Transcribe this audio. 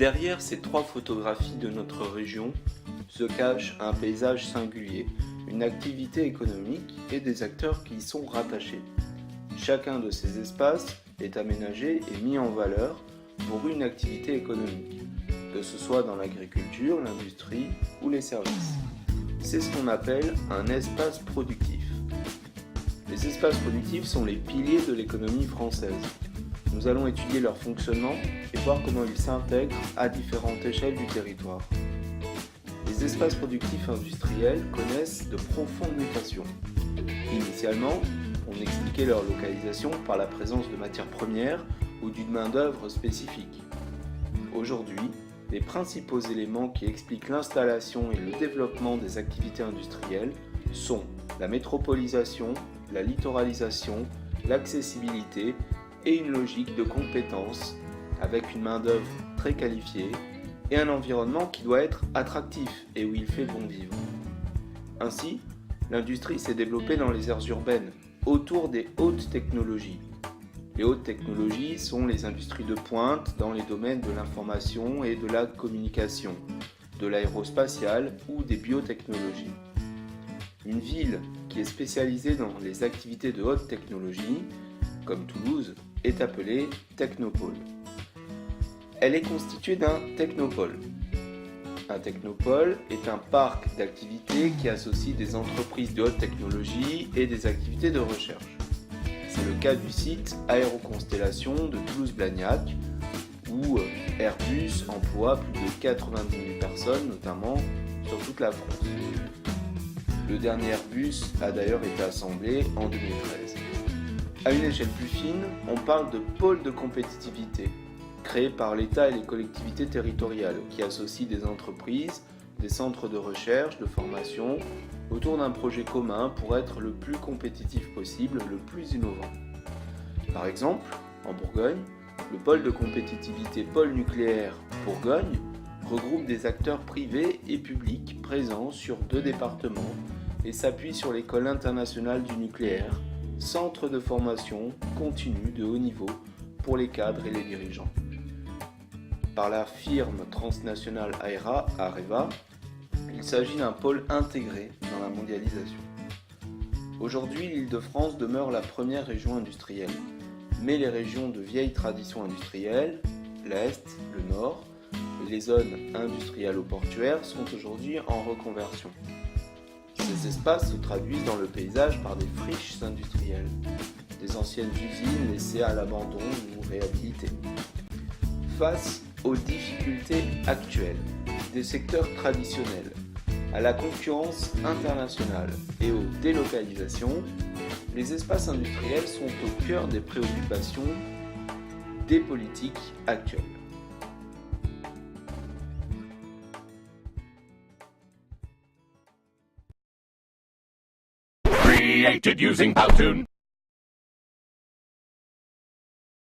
Derrière ces trois photographies de notre région se cache un paysage singulier, une activité économique et des acteurs qui y sont rattachés. Chacun de ces espaces est aménagé et mis en valeur pour une activité économique, que ce soit dans l'agriculture, l'industrie ou les services. C'est ce qu'on appelle un espace productif. Les espaces productifs sont les piliers de l'économie française. Nous allons étudier leur fonctionnement et voir comment ils s'intègrent à différentes échelles du territoire. Les espaces productifs industriels connaissent de profondes mutations. Initialement, on expliquait leur localisation par la présence de matières premières ou d'une main-d'œuvre spécifique. Aujourd'hui, les principaux éléments qui expliquent l'installation et le développement des activités industrielles sont la métropolisation, la littoralisation, l'accessibilité et une logique de compétences avec une main-d'œuvre très qualifiée et un environnement qui doit être attractif et où il fait bon vivre. Ainsi, l'industrie s'est développée dans les aires urbaines autour des hautes technologies. Les hautes technologies sont les industries de pointe dans les domaines de l'information et de la communication, de l'aérospatiale ou des biotechnologies. Une ville qui est spécialisée dans les activités de haute technologie, comme Toulouse, est appelée technopôle. Elle est constituée d'un technopôle. Un technopôle est un parc d'activités qui associe des entreprises de haute technologie et des activités de recherche. C'est le cas du site Aéroconstellation de Toulouse-Blagnac, où Airbus emploie plus de 90 000 personnes, notamment sur toute la France. Le dernier Airbus a d'ailleurs été assemblé en 2013. À une échelle plus fine, on parle de pôle de compétitivité, créé par l'État et les collectivités territoriales, qui associent des entreprises, des centres de recherche, de formation, autour d'un projet commun pour être le plus compétitif possible, le plus innovant. Par exemple, en Bourgogne, le pôle de compétitivité Pôle nucléaire Bourgogne regroupe des acteurs privés et publics présents sur 2 départements et s'appuie sur l'École internationale du nucléaire, centre de formation continue de haut niveau pour les cadres et les dirigeants. Par la firme transnationale Areva, il s'agit d'un pôle intégré dans la mondialisation. Aujourd'hui, l'Île-de-France demeure la première région industrielle, mais les régions de vieille tradition industrielle, l'Est, le Nord, et les zones industrialo-portuaires sont aujourd'hui en reconversion. Ces espaces se traduisent dans le paysage par des friches industrielles, des anciennes usines laissées à l'abandon ou réhabilitées. Face aux difficultés actuelles des secteurs traditionnels, à la concurrence internationale et aux délocalisations, les espaces industriels sont au cœur des préoccupations des politiques actuelles. Created using Powtoon.